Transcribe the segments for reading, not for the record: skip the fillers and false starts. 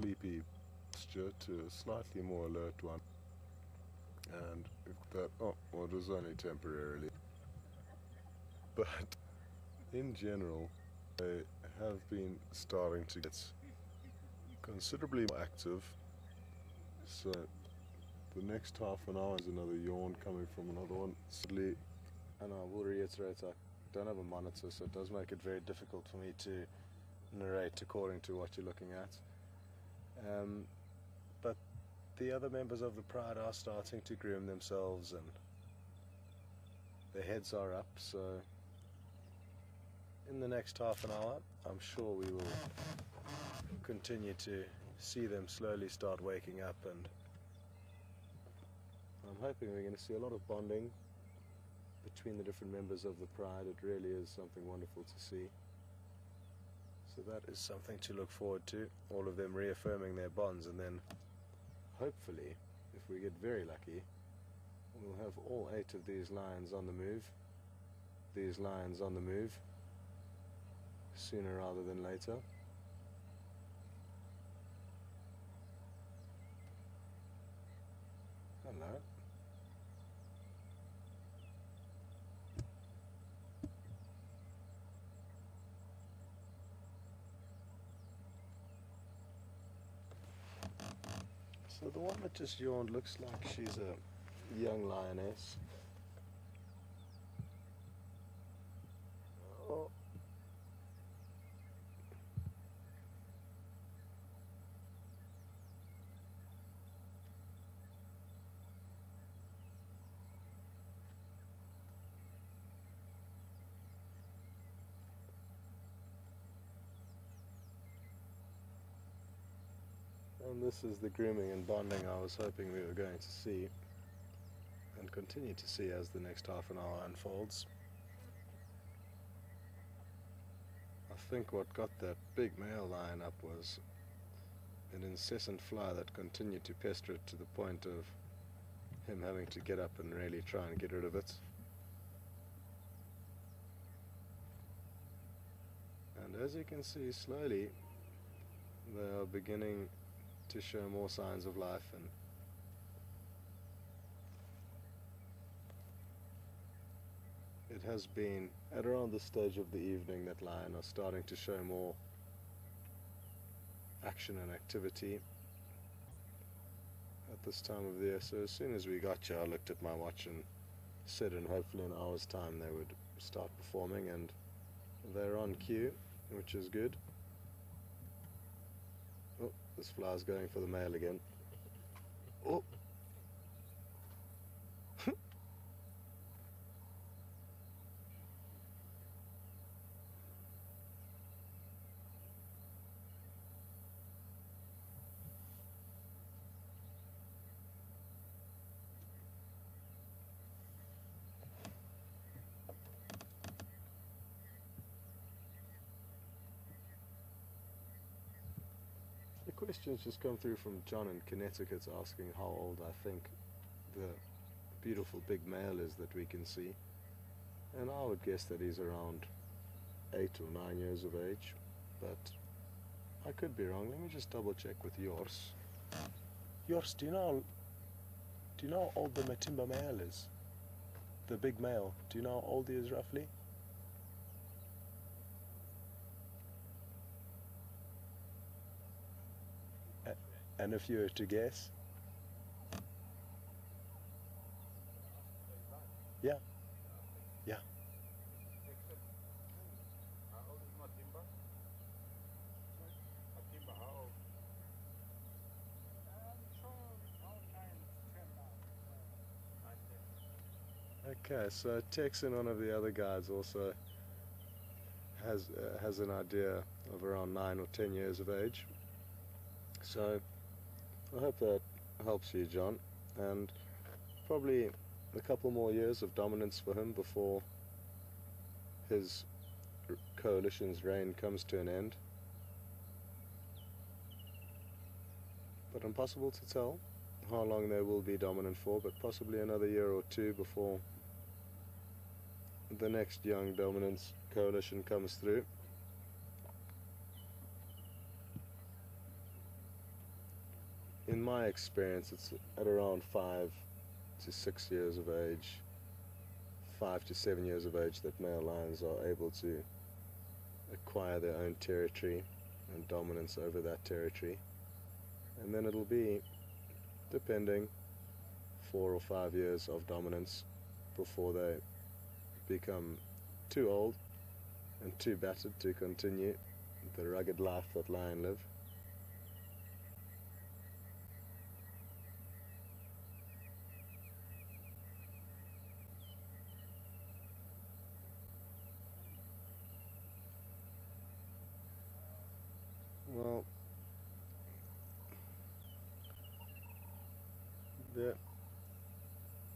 sleepy posture to a slightly more alert one. And if that, oh, well, it was only temporarily. But in general, they have been starting to get considerably more active. So the next half an hour is another yawn coming from another one. Sadly, and I will reiterate, I don't have a monitor, so it does make it very difficult for me to narrate according to what you're looking at. But the other members of the pride are starting to groom themselves and their heads are up, so in the next half an hour I'm sure we will continue to see them slowly start waking up, and I'm hoping we're going to see a lot of bonding between the different members of the pride. It really is something wonderful to see. So that is something to look forward to, all of them reaffirming their bonds, and then hopefully, if we get very lucky, we'll have all 8 of these lions on the move, sooner rather than later. Hello. So the one that just yawned looks like she's a young lioness. Oh. And this is the grooming and bonding I was hoping we were going to see and continue to see as the next half an hour unfolds. I think what got that big male lion up was an incessant fly that continued to pester it to the point of him having to get up and really try and get rid of it. And as you can see, slowly they are beginning to show more signs of life, and it has been at around this stage of the evening that lion are starting to show more action and activity at this time of the year. So as soon as we got here, I looked at my watch and said in hopefully an hour's time they would start performing, and they're on cue, which is good. Oh, this fly's going for the male again. Oh! The questions just come through from John in Connecticut asking how old I think the beautiful big male is that we can see, and I would guess that he's around 8 or 9 years of age, but I could be wrong. Let me just double check with yours. Yours, do you know how old the Matimba male is? The big male, do you know how old he is roughly? And if you were to guess? Yeah. Yeah. How old is Matimba? Matimba, how old? Okay, so Texan, one of the other guides, also has an idea of around 9 or 10 years of age. So I hope that helps you, John, and probably a couple more years of dominance for him before his coalition's reign comes to an end. But impossible to tell how long they will be dominant for, but possibly another year or two before the next young dominance coalition comes through. in my experience, it's at around 5 to 6 years of age, 5 to 7 years of age, that male lions are able to acquire their own territory and dominance over that territory. And then it'll be, depending, 4 or 5 years of dominance before they become too old and too battered to continue the rugged life that lion live. Well,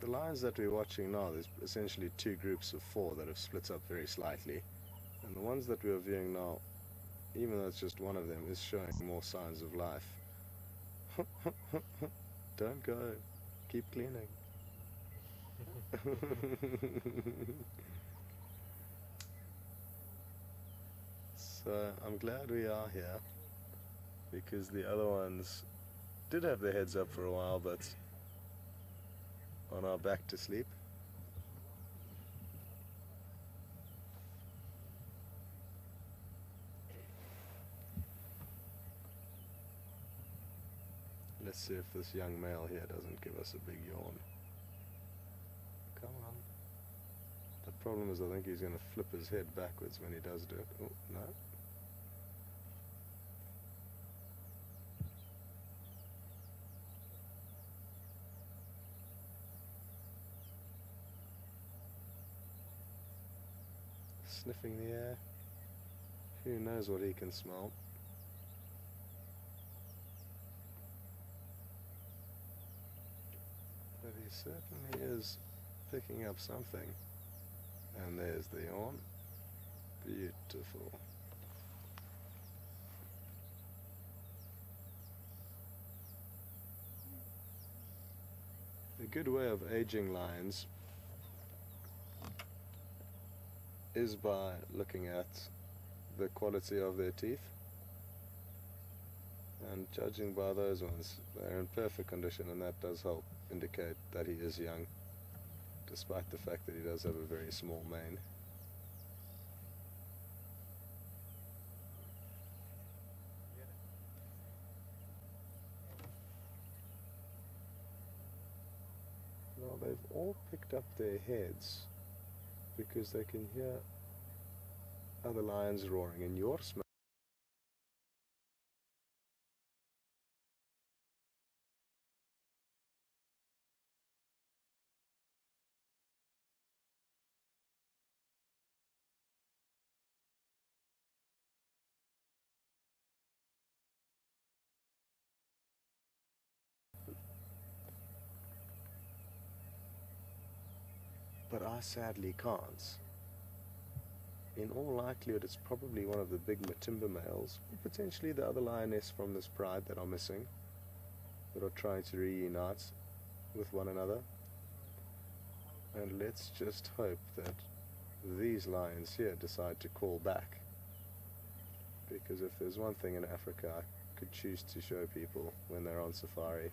the lions that we're watching now, there's essentially 2 groups of 4 that have split up very slightly. And the ones that we are viewing now, even though it's just one of them, is showing more signs of life. Don't go. Keep cleaning. So I'm glad we are here, because the other ones did have their heads up for a while, but are now back to sleep. Let's see if this young male here doesn't give us a big yawn. Come on. The problem is, I think he's going to flip his head backwards when he does do it. Oh, no. Sniffing the air. Who knows what he can smell? But he certainly is picking up something. And there's the yawn. Beautiful. A good way of aging lions is by looking at the quality of their teeth, and judging by those ones, they're in perfect condition, and that does help indicate that he is young, despite the fact that he does have a very small mane. Now they've all picked up their heads because they can hear other lions roaring, and your smell. But I sadly can't. In all likelihood, it's probably one of the big Matimba males, or potentially the other lioness from this pride that are missing, that are trying to reunite with one another. And let's just hope that these lions here decide to call back, because if there's one thing in Africa I could choose to show people when they're on safari,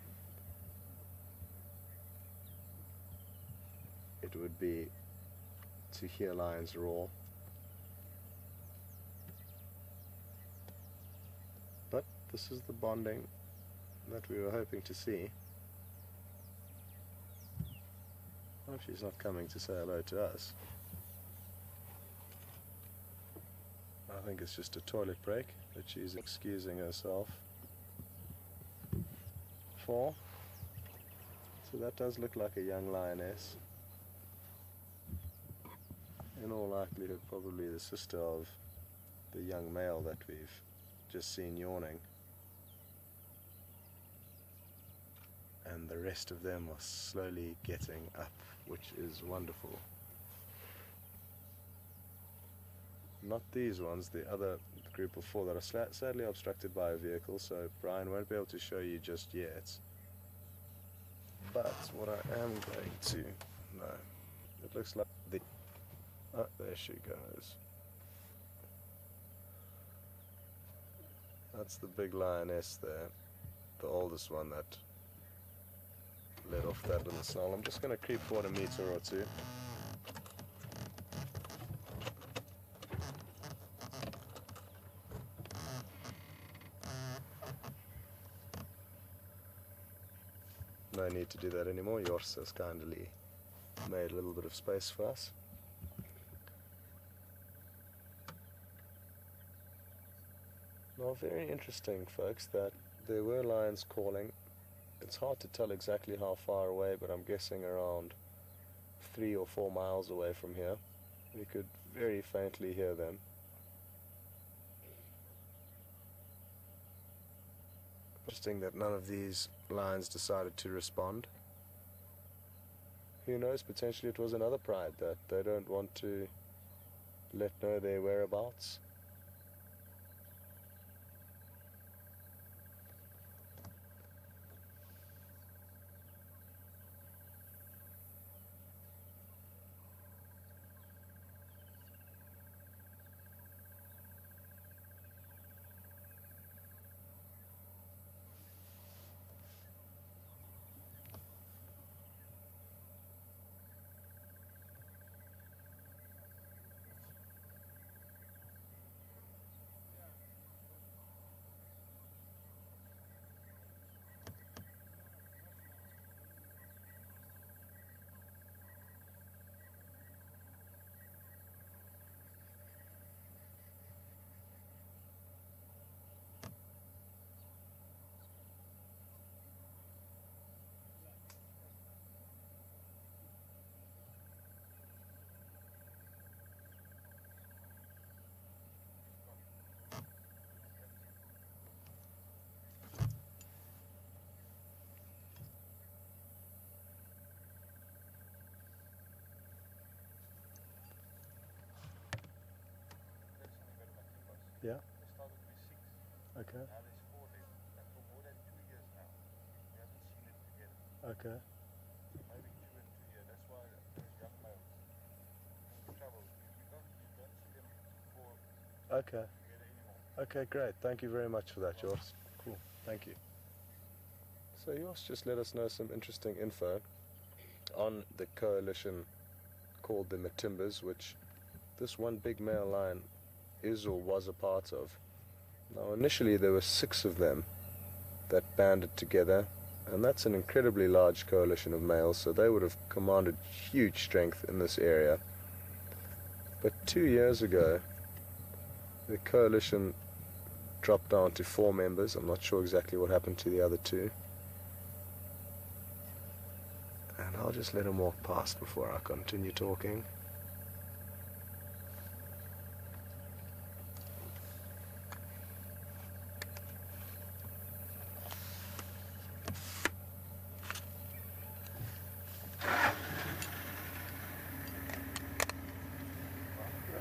it would be to hear lions roar. But this is the bonding that we were hoping to see. I hope she's not coming to say hello to us. I think it's just a toilet break that she's excusing herself for. So that does look like a young lioness. In all likelihood, probably the sister of the young male that we've just seen yawning. And the rest of them are slowly getting up, which is wonderful. Not these ones, the other group of 4 that are sadly obstructed by a vehicle, so Brian won't be able to show you just yet. But what I am going to... No, it looks like the... Oh, there she goes. That's the big lioness there. the oldest one that let off that little snarl. I'm just going to creep forward a meter or two. No need to do that anymore. Jos has kindly made a little bit of space for us. Now, very interesting, folks, that there were lions calling. It's hard to tell exactly how far away, but I'm guessing around 3 or 4 miles away from here. We could very faintly hear them. Interesting that none of these lions decided to respond. Who knows, potentially it was another pride that they don't want to let know their whereabouts. Yeah. They started with 6. Okay. Now there's 4 there. And for more than 2 years now, we haven't seen it together. Okay. Maybe 2 and 2 years. That's why those young males have trouble. You don't see them 4 Okay. together anymore. Okay, great. Thank you very much for that, Jos. Cool. Thank you. So Jos just let us know some interesting info on the coalition called the Matimbas, which this one big male lion is or was a part of. Now, initially there were 6 of them that banded together, and that's an incredibly large coalition of males, so they would have commanded huge strength in this area. But 2 years ago, the coalition dropped down to 4 members. I'm not sure exactly what happened to the other 2. And I'll just let him walk past before I continue talking.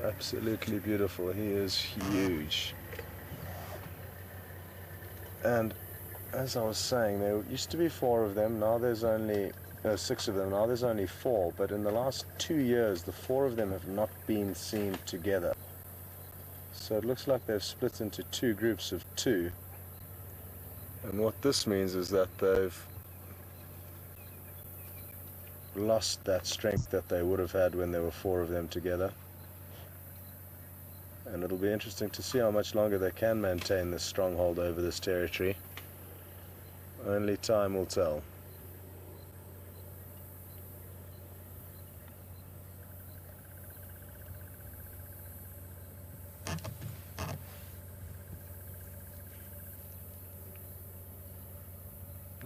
Absolutely beautiful. He is huge. And as I was saying, there used to be 4 of them. Now there's only 6 of them. Now there's only 4. But in the last 2 years, the 4 of them have not been seen together. So it looks like they've split into 2 groups of 2. And what this means is that they've lost that strength that they would have had when there were 4 of them together. And it'll be interesting to see how much longer they can maintain this stronghold over this territory. Only time will tell.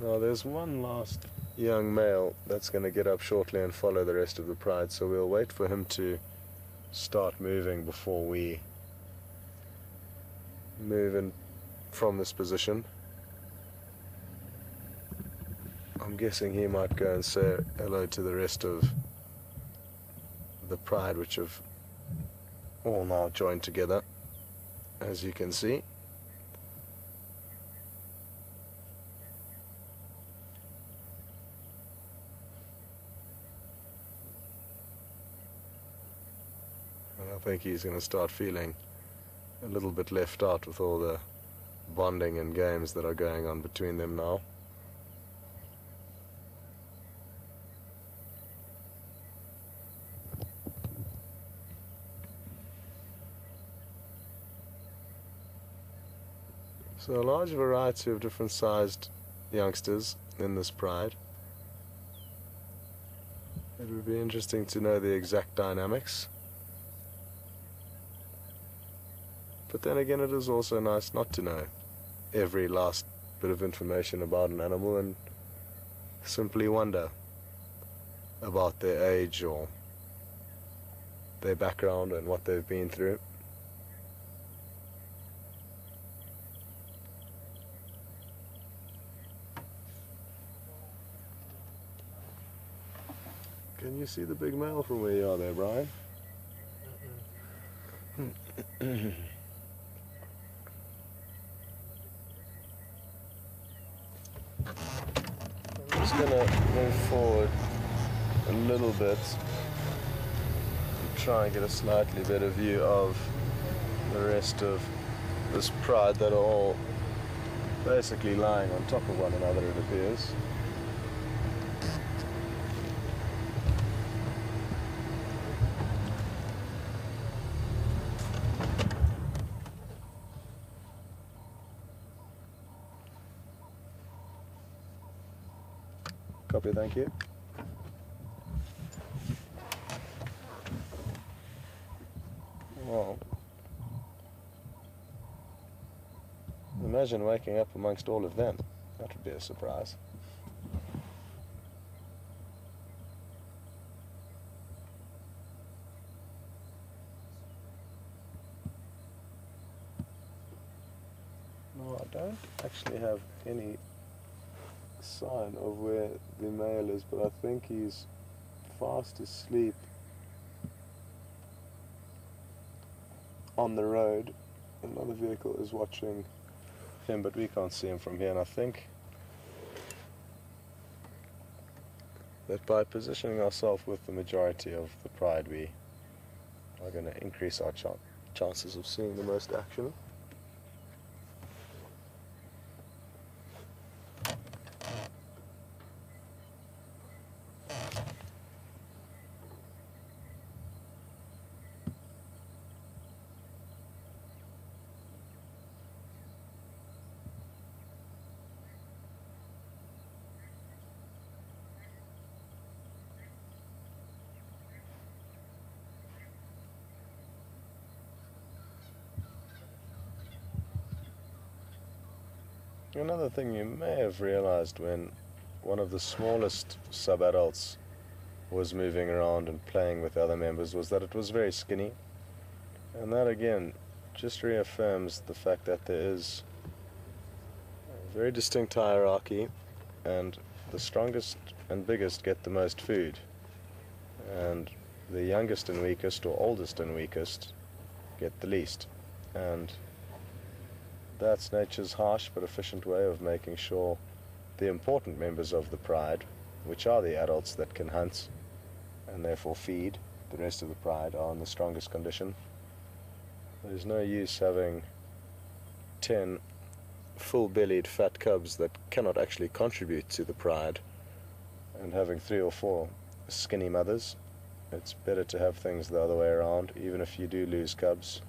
Now there's one last young male that's going to get up shortly and follow the rest of the pride, so we'll wait for him to start moving before we move in from this position. I'm guessing he might go and say hello to the rest of the pride, which have all now joined together, as you can see. And I think he's going to start feeling a little bit left out with all the bonding and games that are going on between them now. So a large variety of different sized youngsters in this pride. It would be interesting to know the exact dynamics. But then again, it is also nice not to know every last bit of information about an animal and simply wonder about their age or their background and what they've been through. Can you see the big male from where you are there, Brian? I'm just going to move forward a little bit and try and get a slightly better view of the rest of this pride that are all basically lying on top of one another, it appears. Copy, thank you. Well, imagine waking up amongst all of them. That would be a surprise. No, I don't actually have any sign of where the male is, but I think he's fast asleep on the road. Another vehicle is watching him, but we can't see him from here, and I think that by positioning ourselves with the majority of the pride, we are going to increase our chances of seeing the most action. Another thing you may have realized when one of the smallest sub-adults was moving around and playing with other members was that it was very skinny. And that again just reaffirms the fact that there is a very distinct hierarchy, and the strongest and biggest get the most food, and the youngest and weakest, or oldest and weakest, get the least. And that's nature's harsh but efficient way of making sure the important members of the pride, which are the adults that can hunt and therefore feed the rest of the pride, are in the strongest condition. There's no use having 10 full-bellied fat cubs that cannot actually contribute to the pride and having 3 or 4 skinny mothers. It's better to have things the other way around. Even if you do lose cubs,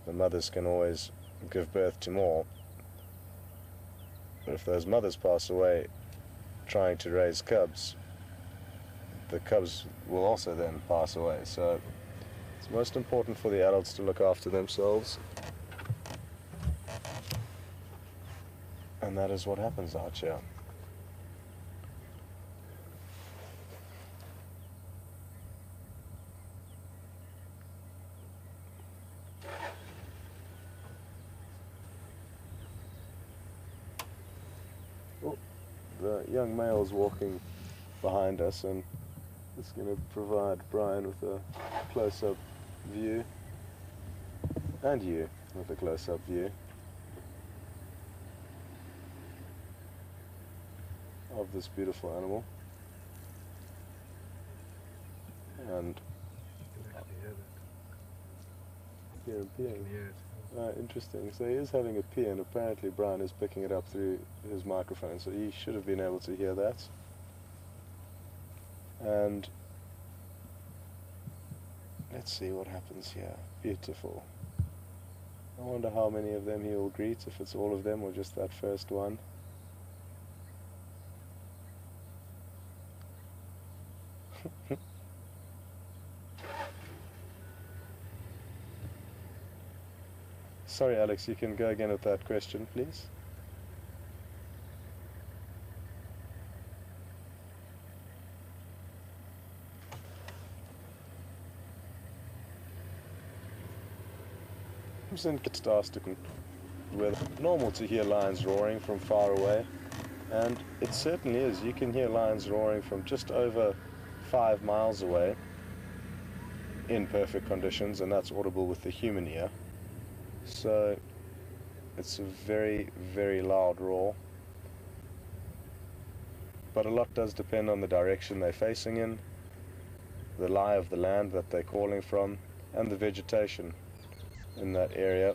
the mothers can always give birth to more. But if those mothers pass away trying to raise cubs, the cubs will also then pass away. So it's most important for the adults to look after themselves, and that is what happens out here. The young male's walking behind us, and it's going to provide Brian with a close-up view, and you with a close-up view of this beautiful animal. And hear him peeing. Interesting. So he is having a pee, and apparently Brian is picking it up through his microphone, so he should have been able to hear that. And let's see what happens here. Beautiful. I wonder how many of them he will greet, if it's all of them or just that first one. Sorry, Alex, you can go again with that question, please. It starts to with normal to hear lions roaring from far away, and it certainly is. You can hear lions roaring from just over 5 miles away in perfect conditions, and that's audible with the human ear. So it's a very, very loud roar, but a lot does depend on the direction they're facing in, the lie of the land that they're calling from, and the vegetation in that area.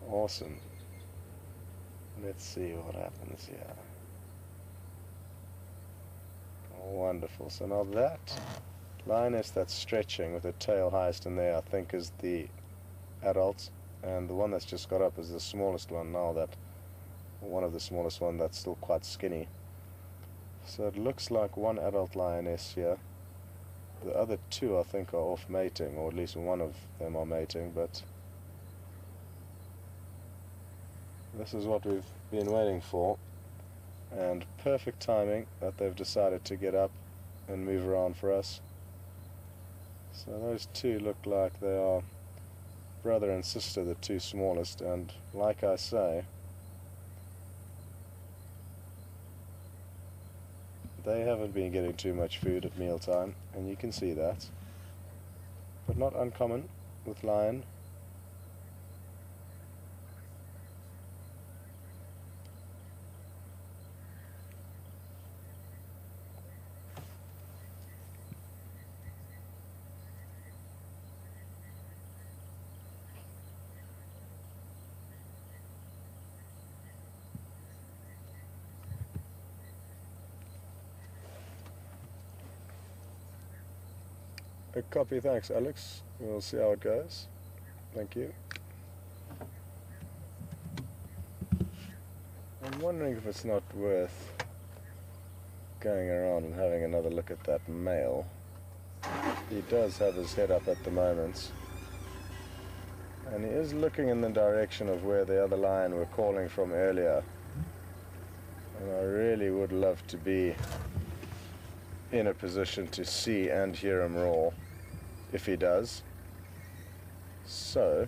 Awesome. Let's see what happens here. Wonderful. So now that lioness that's stretching with her tail highest in there, I think is the adult, and the one that's just got up is the smallest one now, that one of the smallest one that's still quite skinny. So it looks like one adult lioness here. The other two I think are off mating, or at least one of them are mating, but this is what we've been waiting for, and perfect timing that they've decided to get up and move around for us. So those two look like they are brother and sister, the two smallest, and like I say, they haven't been getting too much food at mealtime, and you can see that. But not uncommon with lion. A copy, thanks Alex. We'll see how it goes. Thank you. I'm wondering if it's not worth going around and having another look at that male. He does have his head up at the moment, and he is looking in the direction of where the other lion were calling from earlier, and I really would love to be in a position to see and hear him roar if he does. So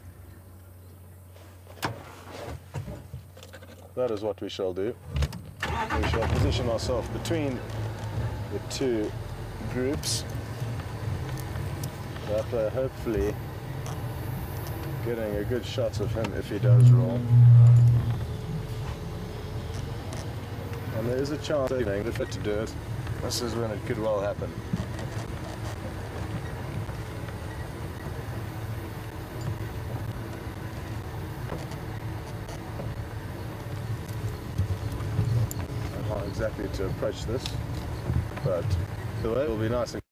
that is what we shall do. We shall position ourselves between the two groups, that way hopefully getting a good shot of him if he does roar. And there is a chance of being fit to do it. This is when it could well happen. I don't know how exactly to approach this, but the way it will be nice and